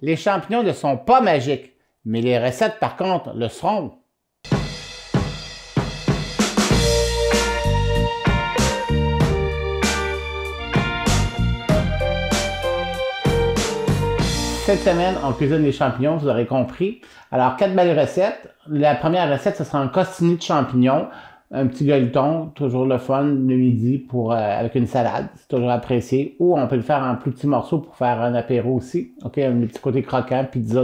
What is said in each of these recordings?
Les champignons ne sont pas magiques, mais les recettes, par contre, le seront. Cette semaine, on cuisine les champignons, vous aurez compris. Alors, 4 belles recettes. La première recette, ce sera un costini de champignons. Un petit gueuleton, toujours le fun, le midi avec une salade. C'est toujours apprécié. Ou on peut le faire en plus petits morceaux pour faire un apéro aussi. OK, un petit côté croquant, pizza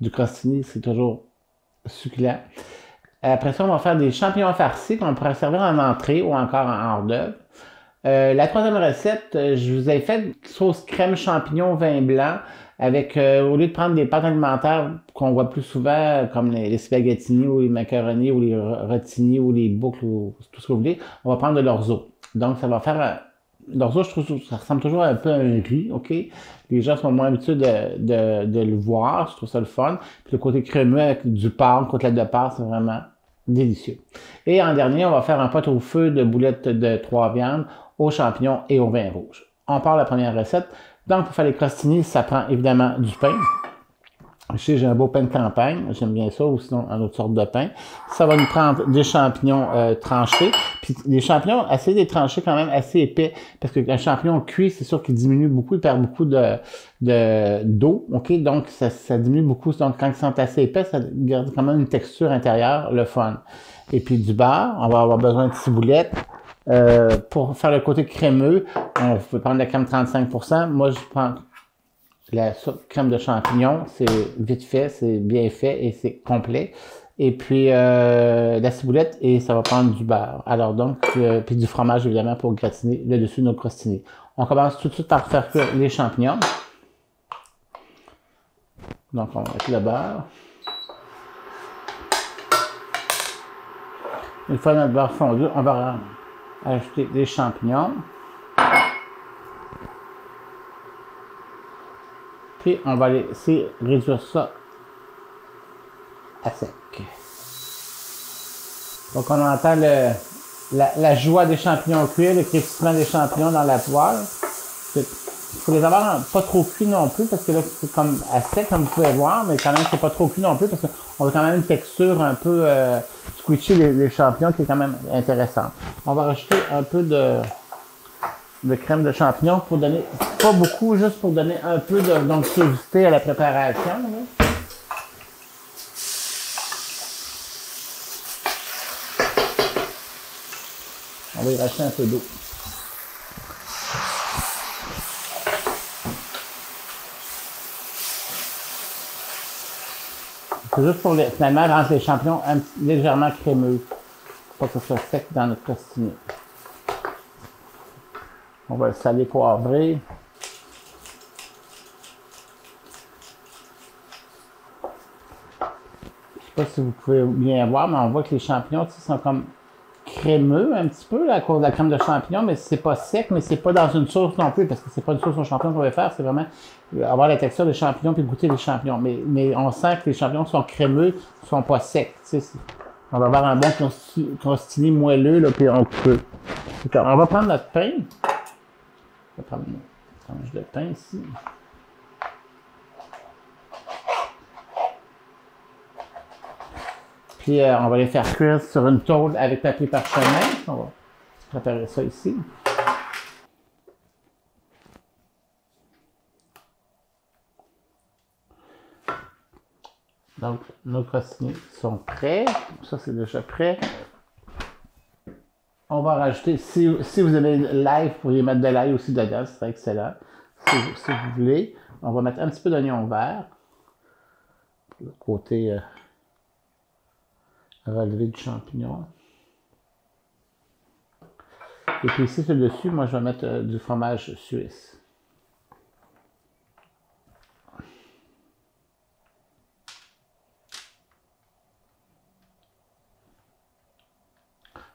du costini, c'est toujours succulent. Après ça, on va faire des champignons farcis qu'on pourrait servir en entrée ou encore en hors-d'œuvre. La troisième recette, je vous ai fait sauce crème champignon vin blanc avec, au lieu de prendre des pâtes alimentaires qu'on voit plus souvent, comme les spaghettini ou les macaronis ou les rotini ou les boucles ou tout ce que vous voulez, on va prendre de l'orzo. Donc, ça va faire... L'orzo, je trouve ça ressemble toujours un peu à un riz, OK? Les gens sont moins habitués de le voir, je trouve ça le fun. Puis le côté crémeux avec du porc, côtelette de porc, c'est vraiment délicieux. Et en dernier, on va faire un pot au feu de boulettes de 3 viandes aux champignons et au vin rouge. On part la première recette. Donc, pour faire les crostini, ça prend évidemment du pain. Je sais, j'ai un beau pain de campagne. J'aime bien ça, ou sinon une autre sorte de pain. Ça va nous prendre des champignons tranchés. Puis les champignons, essayez de les trancher quand même assez épais. Parce qu'un champignon cuit, c'est sûr qu'il diminue beaucoup. Il perd beaucoup d'eau. OK? Donc, ça diminue beaucoup. Donc, quand ils sont assez épais, ça garde quand même une texture intérieure, le fun. Et puis du beurre. On va avoir besoin de ciboulettes. Pour faire le côté crémeux, on peut prendre la crème 35%. Moi, je prends la crème de champignons. C'est vite fait, c'est bien fait et c'est complet. Et puis la ciboulette et ça va prendre du beurre. Alors donc, puis du fromage évidemment pour gratiner le dessus de nos crostini. On commence tout de suite par faire cuire les champignons. Donc on va mettre le beurre. Une fois notre beurre fondu, on va ajouter les champignons. Puis on va laisser réduire ça à sec. Donc on entend la joie des champignons cuits, le crépitement des champignons dans la poêle. Il faut les avoir pas trop cuits non plus parce que là c'est comme à sec comme vous pouvez voir, mais quand même c'est pas trop cuit non plus parce qu'on a quand même une texture un peu squishy les champignons qui est quand même intéressante. On va rajouter un peu de crème de champignons pour donner, pas beaucoup, juste pour donner un peu d'onctuosité à la préparation. Là. On va y rajouter un peu d'eau. C'est juste pour finalement rendre les champignons légèrement crémeux. Pour pas que ce soit sec dans notre crostini. On va le saler poivrer. Je sais pas si vous pouvez bien voir, mais on voit que les champignons sont comme crémeux un petit peu là, à cause de la crème de champignons, mais c'est pas sec, mais c'est pas dans une sauce non plus, parce que c'est pas une sauce aux champignons qu'on va faire, c'est vraiment avoir la texture des champignons puis goûter les champignons. Mais on sent que les champignons sont crémeux, ils sont pas secs. Tu sais, on va avoir un bon crostini moelleux, là, puis on peut. On va prendre notre pain. Je vais prendre une tranche de pain ici. Puis on va les faire cuire sur une tôle avec papier parchemin. On va préparer ça ici. Donc nos crostini sont prêts. Ça c'est déjà prêt. On va rajouter, si vous avez l'ail, vous pourriez mettre de l'ail aussi dedans, c'est excellent. Si vous voulez, on va mettre un petit peu d'oignon vert. Le côté relevé du champignon. Et puis ici, sur le dessus, moi je vais mettre du fromage suisse.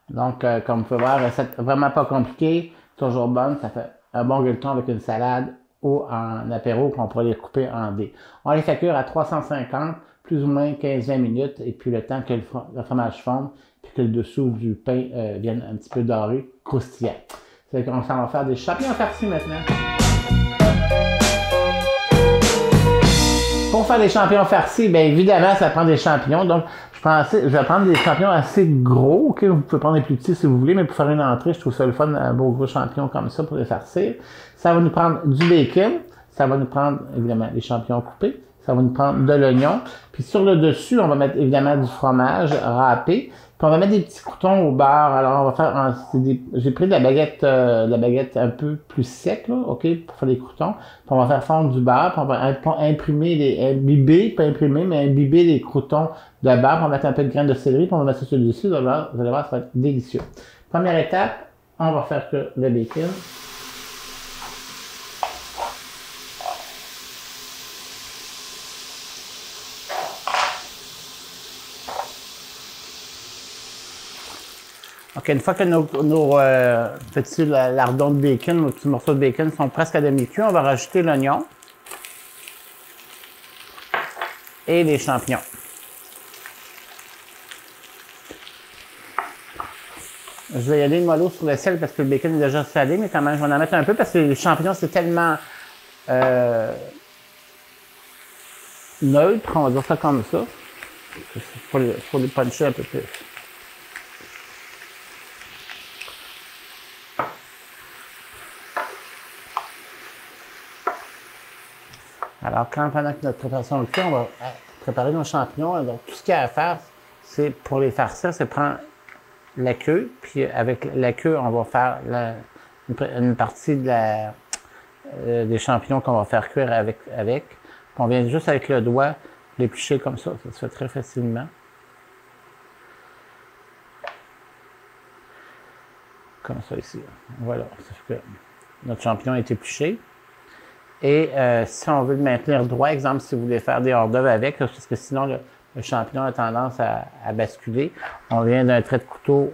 Donc, comme vous pouvez voir, recette vraiment pas compliquée, toujours bonne. Ça fait un bon gueuleton avec une salade ou en apéro qu'on pourrait les couper en dés. On les fait cuire à 350, plus ou moins 15-20 minutes, et puis le temps que le fromage fonde, puis que le dessous du pain vienne un petit peu doré, croustillant. C'est qu'on s'en va faire des champignons farcis maintenant. Pour faire des champignons farcis, bien évidemment, ça prend des champignons. Donc, je vais prendre des champignons assez gros. Ok, vous pouvez prendre des plus petits si vous voulez, mais pour faire une entrée, je trouve ça le fun, un beau gros champignon comme ça pour les farcir. Ça va nous prendre du bacon. Ça va nous prendre, évidemment, des champignons coupés. Ça va nous prendre de l'oignon. Puis sur le dessus, on va mettre évidemment du fromage râpé. Puis on va mettre des petits croutons au beurre. Alors on va faire j'ai pris de la baguette un peu plus sec, là, ok, pour faire des croutons. Puis on va faire fondre du beurre. Puis on va imbiber les croutons de beurre. Puis on va mettre un peu de graines de céleri. Puis on va mettre ça sur le dessus. Vous allez voir, ça va être délicieux. Première étape, on va faire que le bacon. OK, une fois que nos petits lardons de bacon, nos petits morceaux de bacon sont presque à demi-cuits, on va rajouter l'oignon et les champignons. Je vais y aller mollo sur le sel parce que le bacon est déjà salé, mais quand même, je vais en mettre un peu parce que les champignons, c'est tellement neutre, on va dire ça comme ça. Il faut les puncher un peu plus. Alors, pendant que notre préparation est cuite, on va préparer nos champignons. Donc, tout ce qu'il y a à faire, c'est pour les farcir, c'est prendre la queue, puis avec la queue, on va faire une partie des champignons qu'on va faire cuire avec. Puis on vient juste avec le doigt l'éplucher comme ça. Ça se fait très facilement. Comme ça ici. Voilà. Ça fait que notre champignon est épluché. Et si on veut le maintenir droit, exemple, si vous voulez faire des hors d'œuvre avec, parce que sinon le champignon a tendance à basculer, on vient d'un trait de couteau,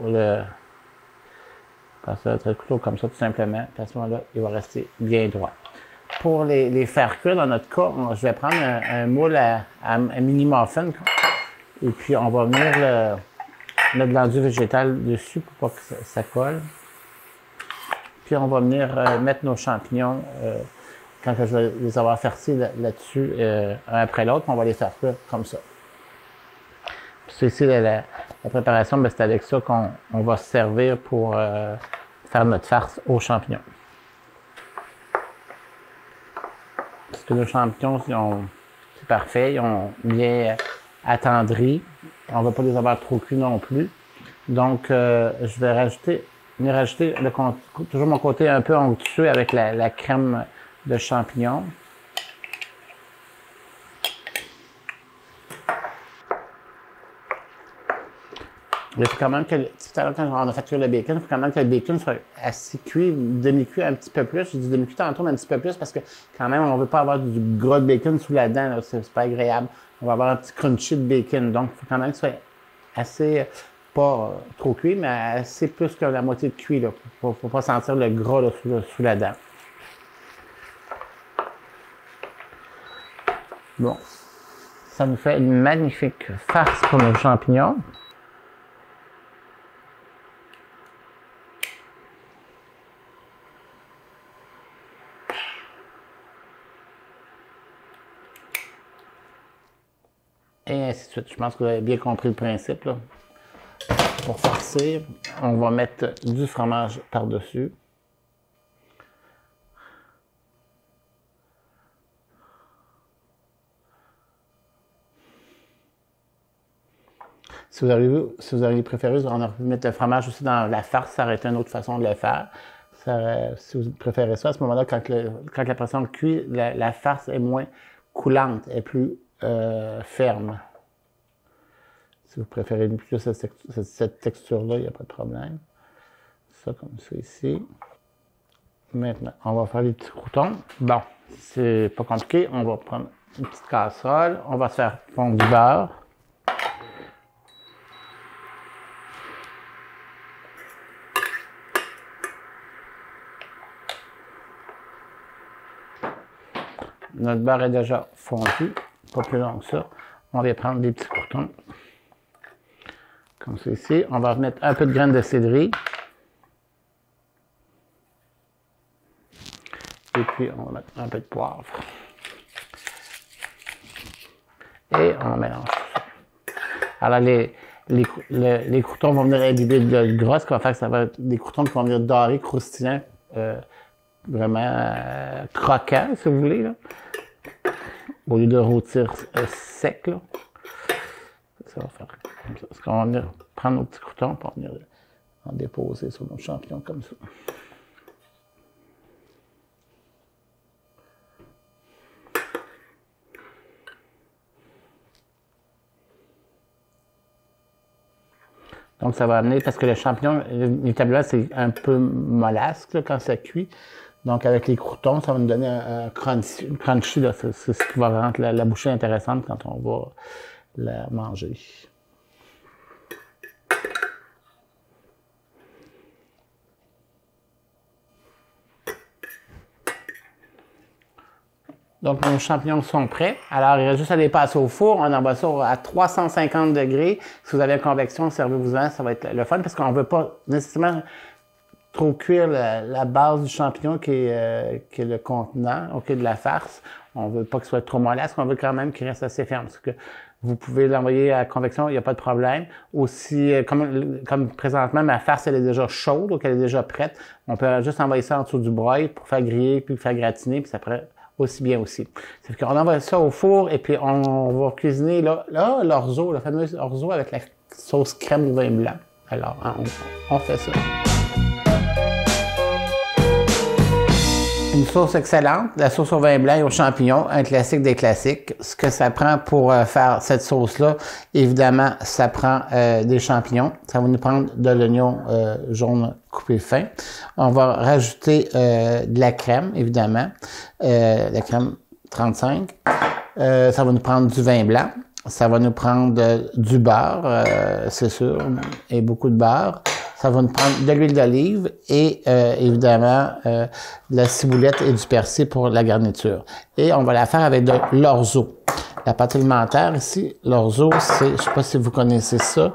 passer un trait de couteau comme ça tout simplement, puis à ce moment-là, il va rester bien droit. Pour les faire cuire, dans notre cas, je vais prendre un moule à mini muffin, et puis on va venir mettre de l'enduit végétal dessus pour pas que ça colle. Puis on va venir mettre nos champignons quand je vais les avoir farcis là-dessus, un après l'autre, on va les faire cuire comme ça. Puis ici, la préparation, c'est avec ça qu'on va se servir pour faire notre farce aux champignons. Parce que les champignons, c'est parfait, ils ont bien attendri. On ne va pas les avoir trop cuits non plus. Donc, je vais rajouter toujours mon côté un peu onctueux avec la crème de champignons. Il faut quand même que, tout à l'heure, quand on a fait cuire le bacon, il faut quand même que le bacon soit assez cuit, demi-cuit un petit peu plus. J'ai dit demi-cuit tantôt, mais un petit peu plus parce que quand même, on ne veut pas avoir du gros de bacon sous la dent, c'est pas agréable. On va avoir un petit crunchy de bacon, donc il faut quand même que ce soit assez, pas trop cuit, mais assez plus que la moitié de cuit, là, pour ne pas sentir le gras là, sous la dent. Bon, ça nous fait une magnifique farce pour nos champignons. Et ainsi de suite. Je pense que vous avez bien compris le principe, là. Pour farcir, on va mettre du fromage par-dessus. Si vous auriez préféré, on aurait pu mettre le fromage aussi dans la farce, ça aurait été une autre façon de le faire. Si vous préférez ça, à ce moment-là, quand la pression cuit, la farce est moins coulante, est plus ferme. Si vous préférez plus cette texture-là, il n'y a pas de problème. Ça comme ça ici. Maintenant, on va faire les petits croutons. Bon, c'est pas compliqué. On va prendre une petite casserole. On va se faire fondre du beurre. Notre beurre est déjà fondu, pas plus long que ça. On va prendre des petits croutons, comme ça ici. On va mettre un peu de graines de céleri. Et puis, on va mettre un peu de poivre. Et on mélange tout ça. Alors, les croûtons vont venir imbiber de le gras, ce qui va faire que ça va être des croûtons qui vont venir dorés, croustillants, vraiment croquants, si vous voulez, là. Au lieu de rôtir sec, là. Ça va faire comme ça. Parce qu'on va venir prendre nos petits croûtons, puis on va venir en déposer sur nos champignons comme ça. Donc, ça va amener, parce que le champignon, évidemment, c'est un peu mollasque là, quand ça cuit. Donc, avec les croûtons, ça va nous donner un crunchy, là. C'est ce qui va rendre la bouchée intéressante quand on va la manger. Donc, nos champignons sont prêts. Alors, il reste juste à les passer au four. On envoie ça à 350 degrés. Si vous avez la convection, servez-vous-en. Ça va être le fun parce qu'on ne veut pas nécessairement trop cuire la base du champignon qui est le contenant, de la farce. On ne veut pas qu'il soit trop mollasque. On veut quand même qu'il reste assez ferme. Parce que vous pouvez l'envoyer à convection, il n'y a pas de problème. Aussi, comme présentement, ma farce, elle est déjà chaude, donc elle est déjà prête. On peut juste envoyer ça en dessous du broil pour faire griller, puis faire gratiner, puis ça pourrait aussi bien aussi. C'est qu'on envoie ça au four et puis on va cuisiner l'orzo, le fameux orzo avec la sauce crème de vin blanc. Alors, on fait ça. Une sauce excellente, la sauce au vin blanc et aux champignons, un classique des classiques. Ce que ça prend pour faire cette sauce-là, évidemment, ça prend des champignons. Ça va nous prendre de l'oignon jaune coupé fin. On va rajouter de la crème, évidemment, la crème 35. Ça va nous prendre du vin blanc. Ça va nous prendre du beurre, c'est sûr, et beaucoup de beurre. Ça va nous prendre de l'huile d'olive et évidemment de la ciboulette et du persil pour la garniture. Et on va la faire avec de l'orzo. La pâte alimentaire ici, l'orzo, c'est, je ne sais pas si vous connaissez ça,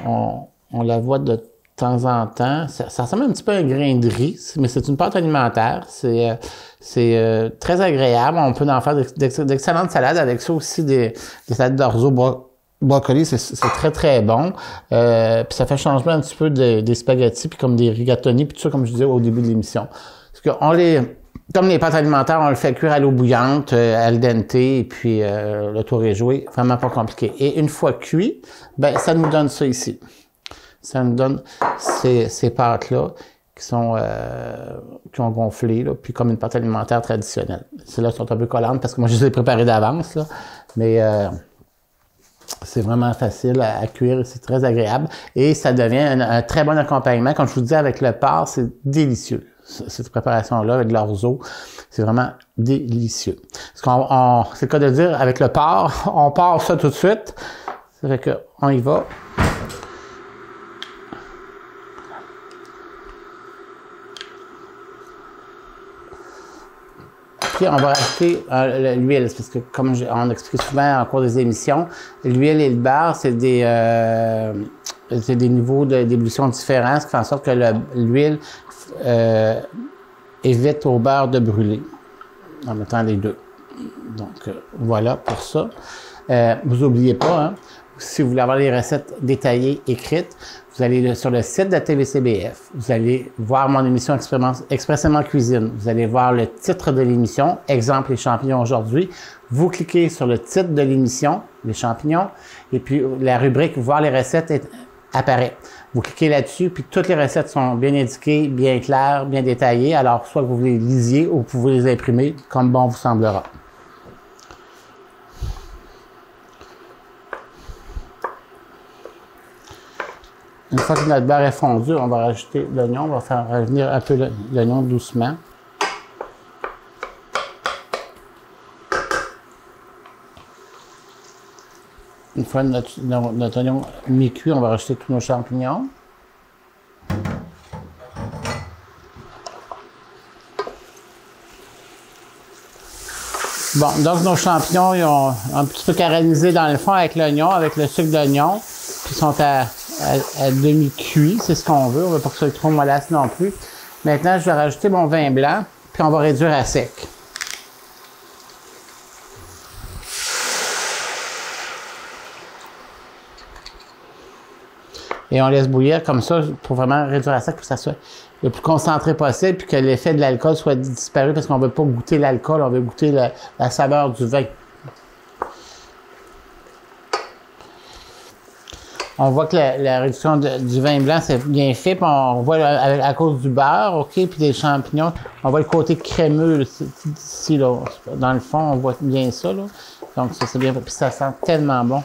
on la voit de temps en temps. Ça ressemble un petit peu à un grain de riz, mais c'est une pâte alimentaire. C'est très agréable. On peut en faire d'excellentes salades avec ça aussi, des salades d'orzo brocoli, c'est très, très bon. Puis ça fait changement un petit peu des spaghettis, puis comme des rigatoni, puis tout ça, comme je disais au début de l'émission. Parce que comme les pâtes alimentaires, on le fait cuire à l'eau bouillante, al dente, et puis le tour est joué. Vraiment pas compliqué. Et une fois cuit, ben ça nous donne ça ici. Ça nous donne ces pâtes-là qui ont gonflé, là, puis comme une pâte alimentaire traditionnelle. Celles-là sont un peu collantes parce que moi, je les ai préparées d'avance, là. Mais c'est vraiment facile à cuire, c'est très agréable. Et ça devient un très bon accompagnement. Comme je vous dis, avec le porc, c'est délicieux. Cette préparation-là, avec de l'orzo, c'est vraiment délicieux. C'est le cas de dire, avec le porc, on part ça tout de suite. Ça fait qu'on y va. Puis on va rajouter l'huile, parce que comme on explique souvent en cours des émissions, l'huile et le beurre, c'est des niveaux d'ébullition différents, ce qui fait en sorte que l'huile évite au beurre de brûler en mettant les deux. Donc voilà pour ça. Vous n'oubliez pas, hein, si vous voulez avoir les recettes détaillées, écrites, vous allez sur le site de TVCBF, vous allez voir mon émission Expressément Cuisine, vous allez voir le titre de l'émission, exemple les champignons aujourd'hui, vous cliquez sur le titre de l'émission, les champignons, et puis la rubrique voir les recettes apparaît. Vous cliquez là-dessus, puis toutes les recettes sont bien indiquées, bien claires, bien détaillées, alors soit que vous les lisiez ou vous pouvez les imprimer comme bon vous semblera. Une fois que notre beurre est fondu, on va rajouter l'oignon. On va faire revenir un peu l'oignon doucement. Une fois notre oignon mi-cuit, on va rajouter tous nos champignons. Bon, donc nos champignons, ils ont un petit peu caramélisé dans le fond avec l'oignon, avec le sucre d'oignon. Puis ils sont à demi-cuit, c'est ce qu'on veut. On ne veut pas que ce soit trop mollasse non plus. Maintenant, je vais rajouter mon vin blanc, puis on va réduire à sec. Et on laisse bouillir comme ça pour vraiment réduire à sec, pour que ça soit le plus concentré possible, puis que l'effet de l'alcool soit disparu, parce qu'on ne veut pas goûter l'alcool, on veut goûter la saveur du vin. On voit que la réduction du vin blanc, c'est bien fait, puis on voit à cause du beurre, OK, puis des champignons, on voit le côté crémeux, là, ici, là, dans le fond, on voit bien ça, là. Donc, ça, c'est bien fait, puis ça sent tellement bon.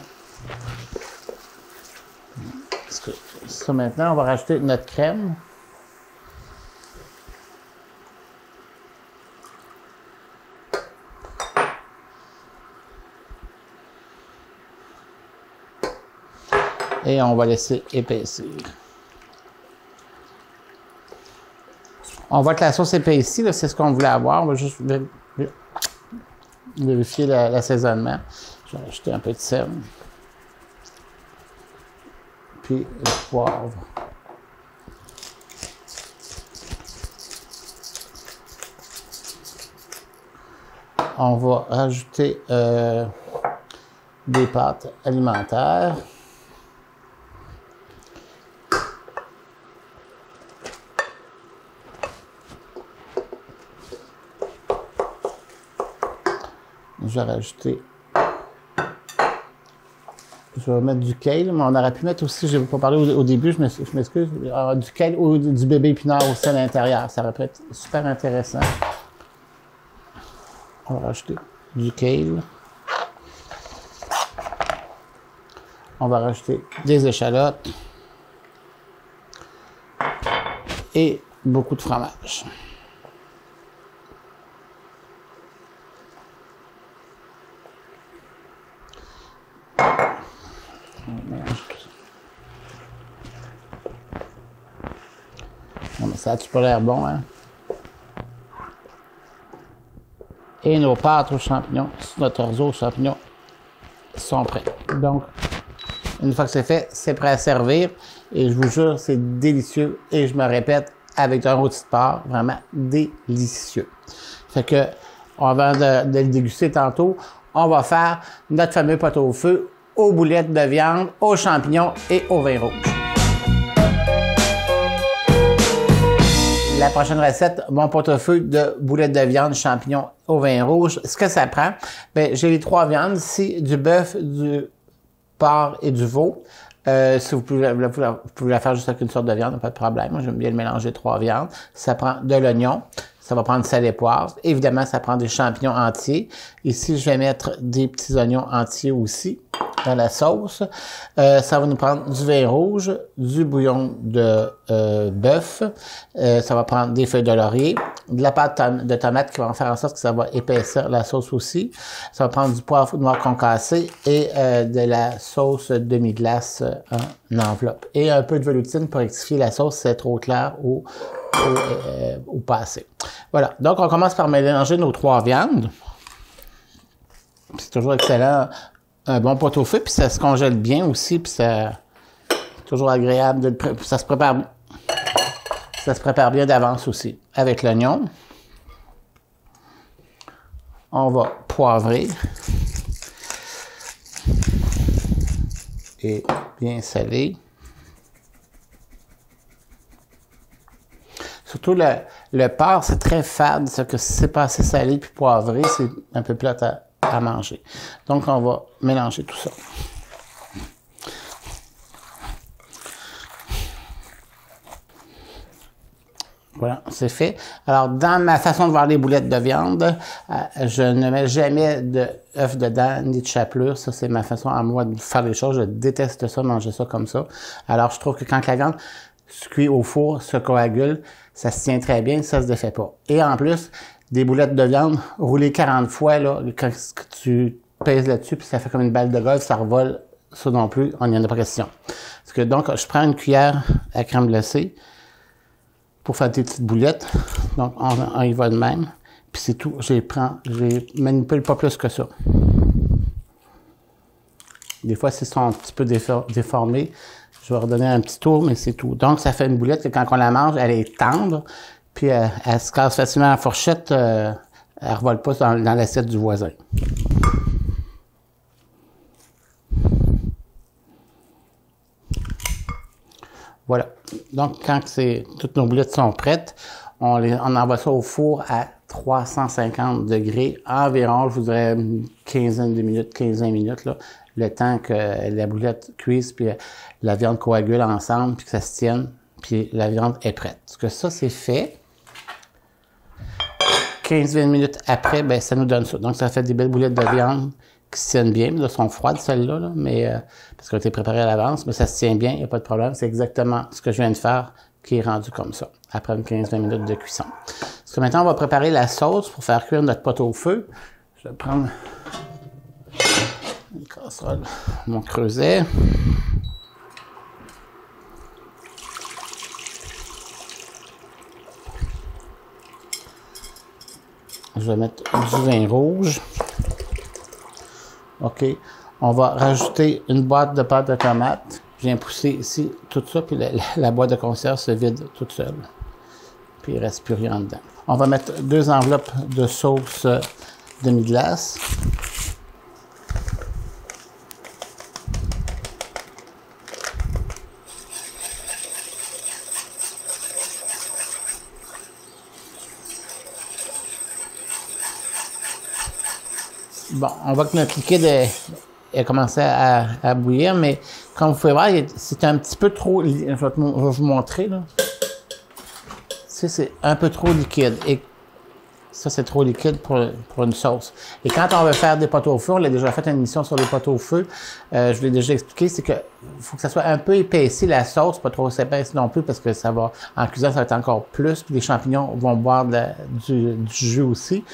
Ça, maintenant, on va rajouter notre crème. Et on va laisser épaissir. On voit que la sauce épaissie, c'est ce qu'on voulait avoir. On va juste vérifier l'assaisonnement. Je vais ajouter un peu de sel. Puis le poivre. On va rajouter des pâtes alimentaires. Je vais rajouter. Je vais mettre du kale, mais on aurait pu mettre aussi, je n'ai pas parlé au début, je m'excuse, du kale ou du bébé épinard aussi à l'intérieur. Ça aurait pu être super intéressant. On va rajouter du kale. On va rajouter des échalotes. Et beaucoup de fromage. Non, mais ça a-tu pas l'air bon, hein? Et nos pâtes aux champignons, notre orzo aux champignons, sont prêts. Donc, une fois que c'est fait, c'est prêt à servir. Et je vous jure, c'est délicieux. Et je me répète, avec un rôti de porc, vraiment délicieux. Fait que, avant de le déguster tantôt, on va faire notre fameux pot-au-feu aux boulettes de viande, aux champignons et au vin rouge. La prochaine recette, mon pot-au-feu de boulettes de viande, champignons au vin rouge. Ce que ça prend, bien, j'ai les 3 viandes ici, du bœuf, du porc et du veau. Si vous pouvez la faire juste avec une sorte de viande, pas de problème. Moi, j'aime bien le mélanger 3 viandes. Ça prend de l'oignon. Ça va prendre sel et poivre. Évidemment, ça prend des champignons entiers. Ici, je vais mettre des petits oignons entiers aussi dans la sauce. Ça va nous prendre du vin rouge, du bouillon de bœuf. Ça va prendre des feuilles de laurier, de la pâte de tomate qui va en faire en sorte que ça va épaissir la sauce aussi. Ça va prendre du poivre noir concassé et de la sauce demi-glace en enveloppe. Et un peu de veloutine pour rectifier la sauce si c'est trop clair ou pas assez. Voilà. Donc, on commence par mélanger nos 3 viandes. C'est toujours excellent. Un bon pot-au-feu, puis ça se congèle bien aussi, puis c'est toujours agréable. Ça se prépare bien d'avance aussi. Avec l'oignon, on va poivrer et bien saler. Surtout le porc, c'est très fade, c'est que si c'est pas assez salé puis poivré, c'est un peu plate à manger. Donc, on va mélanger tout ça. Voilà, c'est fait. Alors, dans ma façon de voir les boulettes de viande, je ne mets jamais d'œufs dedans, ni de chapelure. Ça, c'est ma façon à moi de faire les choses. Je déteste ça, manger ça comme ça. Alors, je trouve que quand la viande se cuit au four, se coagule, ça se tient très bien, ça se défait pas. Et en plus, des boulettes de viande roulées 40 fois, là, quand tu pèses là-dessus, puis ça fait comme une balle de golf, ça revole, ça non plus, on n'y en a pas question. Parce que donc, je prends une cuillère à crème glacée pour faire des petites boulettes. Donc, on y va de même. Puis c'est tout. Je manipule pas plus que ça. Des fois, s'ils sont un petit peu déformés, je vais redonner un petit tour, mais c'est tout. Donc, ça fait une boulette que quand on la mange, elle est tendre, puis elle se casse facilement à la fourchette, elle ne revole pas dans l'assiette du voisin. Voilà. Donc, quand toutes nos boulettes sont prêtes, on envoie ça au four à 350 degrés environ, je vous dirais une quinzaine de minutes, 15-20 minutes, là, le temps que la boulette cuise, puis la viande coagule ensemble, puis que ça se tienne, puis la viande est prête. Parce que ça, c'est fait. 15-20 minutes après, ben ça nous donne ça. Donc, ça fait des belles boulettes de viande qui se tiennent bien. Là, elles sont froides, celles-là, là, mais, parce qu'elles ont été préparées à l'avance, mais ça se tient bien, il n'y a pas de problème. C'est exactement ce que je viens de faire qui est rendu comme ça, après une 15-20 minutes de cuisson. Parce que maintenant, on va préparer la sauce pour faire cuire notre pot au feu. Je vais prendre une casserole, mon creuset. Je vais mettre du vin rouge. OK. On va rajouter une boîte de pâte de tomate. Je viens pousser ici tout ça, puis la boîte de conserve se vide toute seule. Puis il ne reste plus rien dedans. On va mettre 2 enveloppes de sauce demi-glace. Bon, on voit que notre liquide a commencé à bouillir, mais comme vous pouvez voir, c'est un petit peu trop... Je vais vous montrer, là. C'est un peu trop liquide. Et ça, c'est trop liquide pour une sauce. Et quand on veut faire des pots au feu, on a déjà fait une émission sur les pots au feu, je vous l'ai déjà expliqué, c'est que faut que ça soit un peu épaissi, la sauce, pas trop épaisse non plus, parce que ça va, en cuisant, ça va être encore plus, puis les champignons vont boire du jus aussi.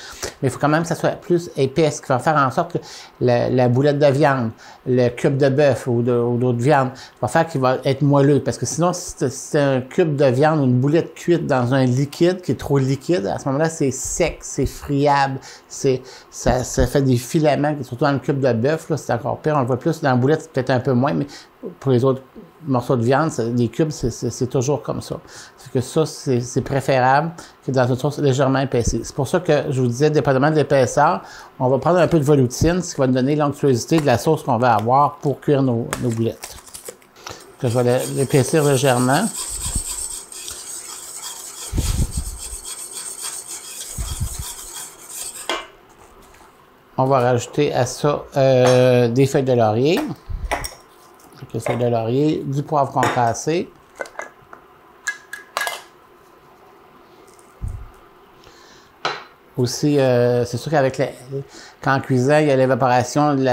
Mais il faut quand même que ça soit plus épais, ce qui va faire en sorte que la boulette de viande, le cube de bœuf ou d'autres viandes, va faire qu'il va être moelleux. Parce que sinon, si c'est un cube de viande, une cuite dans un liquide qui est trop liquide, à ce moment-là, c'est sec, c'est friable, ça fait des filaments, surtout dans le cube de bœuf, là, c'est encore pire. On le voit plus dans la boulette, c'est peut-être un peu moins, mais pour les autres morceaux de viande, les cubes, c'est toujours comme ça. C'est que ça, c'est préférable que dans une sauce légèrement épaissie. C'est pour ça que je vous disais, dépendamment de l'épaisseur, on va prendre un peu de veloutine, ce qui va nous donner l'onctuosité de la sauce qu'on va avoir pour cuire nos boulettes. Que je vais l'épaissir légèrement. On va rajouter à ça des feuilles de laurier. Des feuilles de laurier, du poivre concassé. Aussi, c'est sûr qu'avec quand cuisant, il y a l'évaporation de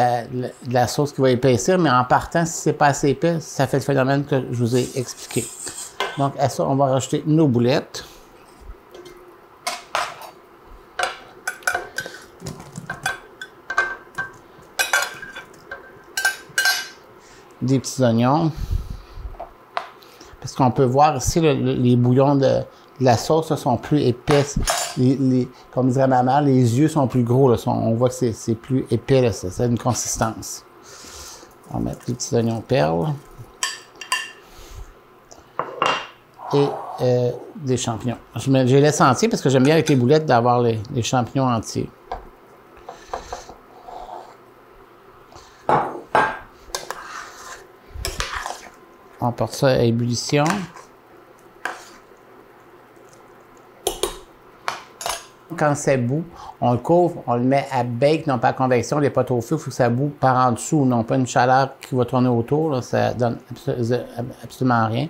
la sauce qui va épaissir, mais en partant, si c'est pas assez épais, ça fait le phénomène que je vous ai expliqué. Donc, à ça, on va rajouter nos boulettes. Des petits oignons. Parce qu'on peut voir ici, les bouillons de la sauce là, sont plus épaisses. Comme dirait ma mère, les yeux sont plus gros. Là, on voit que c'est plus épais. Là, ça a une consistance. On va mettre des petits oignons perles. Et des champignons. Je les laisse entiers parce que j'aime bien avec les boulettes d'avoir les champignons entiers. On porte ça à ébullition. Quand ça bout, on le couvre, on le met à bake, non pas à convection. Les pots au feu, il faut que ça bout par en dessous, non pas une chaleur qui va tourner autour. Là, ça donne absolument rien.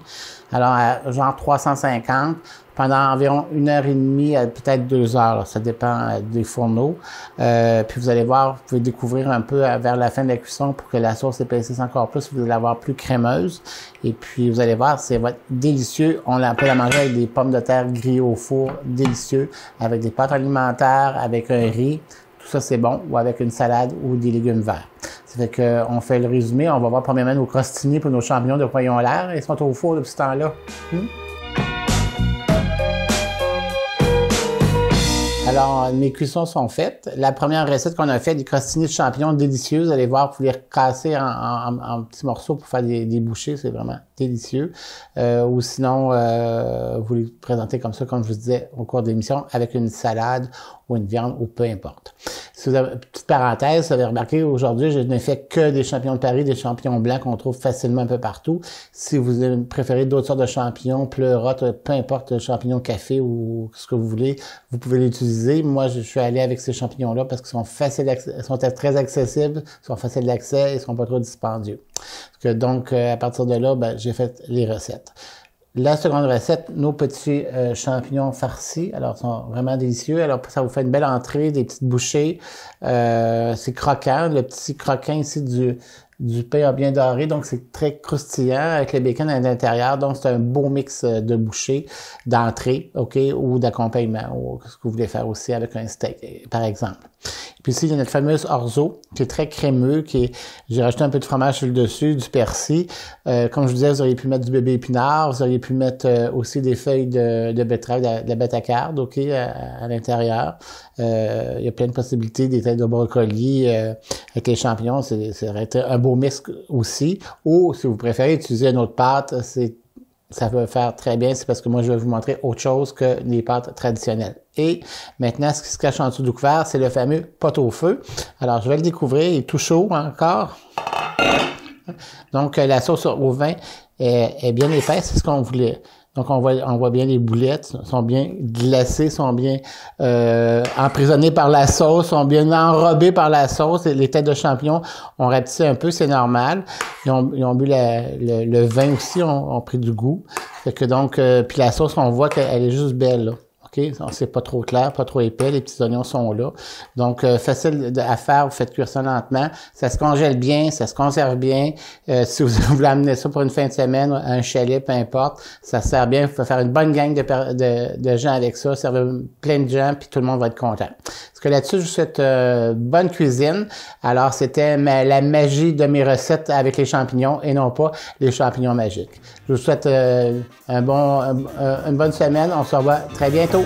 Alors, à genre 350, pendant environ 1h30 à peut-être 2 heures. Là, ça dépend des fourneaux. Puis vous allez voir, vous pouvez découvrir un peu vers la fin de la cuisson pour que la sauce épaississe encore plus. Vous allez l'avoir plus crémeuse. Et puis vous allez voir, c'est délicieux. On peut la manger avec des pommes de terre grillées au four, délicieux, avec des pâtes alimentaires, avec un riz. Tout ça, c'est bon. Ou avec une salade ou des légumes verts. Ça fait qu'on fait le résumé. On va voir premièrement nos crostini pour nos champignons de quoi ils ont l'air. Ils sont au four depuis ce temps-là. Alors, mes cuissons sont faites. La première recette qu'on a faite, des crostini de champignons délicieux. Vous allez voir, vous pouvez les casser en petits morceaux pour faire des bouchées. C'est vraiment délicieux. Ou sinon, vous les présentez comme ça, comme je vous disais au cours de l'émission, avec une salade ou une viande ou peu importe. Si vous avez, petite parenthèse, vous avez remarqué, aujourd'hui, je ne fais que des champignons de Paris, des champignons blancs qu'on trouve facilement un peu partout. Si vous préférez d'autres sortes de champignons, pleurotes, peu importe, champignons café ou ce que vous voulez, vous pouvez l'utiliser. Moi, je suis allé avec ces champignons-là parce qu'ils sont faciles, sont très accessibles, sont faciles d'accès et sont pas trop dispendieux. Donc, à partir de là, j'ai fait les recettes. La seconde recette, nos petits champignons farcis. Alors, ils sont vraiment délicieux. Alors, ça vous fait une belle entrée, des petites bouchées. C'est croquant. Le petit croquant ici du pain bien doré. Donc, c'est très croustillant avec le bacon à l'intérieur. Donc, c'est un beau mix de bouchées, d'entrée, OK, ou d'accompagnement, ou ce que vous voulez faire aussi avec un steak, par exemple. Puis ici, il y a notre fameuse orzo, qui est très crémeux, j'ai rajouté un peu de fromage sur le dessus, du persil. Comme je vous disais, vous auriez pu mettre du bébé épinard, vous auriez pu mettre aussi des feuilles de betterave, de la bêta-carde, OK, à l'intérieur. Il y a plein de possibilités, des têtes de brocoli avec les champignons, ça aurait été un beau mix aussi. Ou, si vous préférez utiliser une autre pâte, ça va faire très bien, c'est parce que moi, je vais vous montrer autre chose que les pâtes traditionnelles. Et maintenant, ce qui se cache en dessous du couvert, c'est le fameux pot-au-feu. Alors, je vais le découvrir, il est tout chaud encore. Donc, la sauce au vin est bien épaisse, c'est ce qu'on voulait. Donc, on voit bien les boulettes, sont bien glacées, sont bien emprisonnées par la sauce, sont bien enrobées par la sauce. Les têtes de champignons ont rapetissé un peu, c'est normal. Ils ont bu le vin aussi, ont pris du goût. Fait que donc, puis la sauce, on voit qu'elle est juste belle, là. OK? C'est pas trop clair, pas trop épais. Les petits oignons sont là. Donc, facile à faire. Vous faites cuire ça lentement. Ça se congèle bien, ça se conserve bien. Si vous voulez amener ça pour une fin de semaine, un chalet, peu importe, ça sert bien. Vous pouvez faire une bonne gang de gens avec ça. Servir plein de gens, puis tout le monde va être content. Parce que là-dessus, je vous souhaite bonne cuisine. Alors, c'était la magie de mes recettes avec les champignons et non pas les champignons magiques. Je vous souhaite une bonne semaine. On se revoit très bientôt.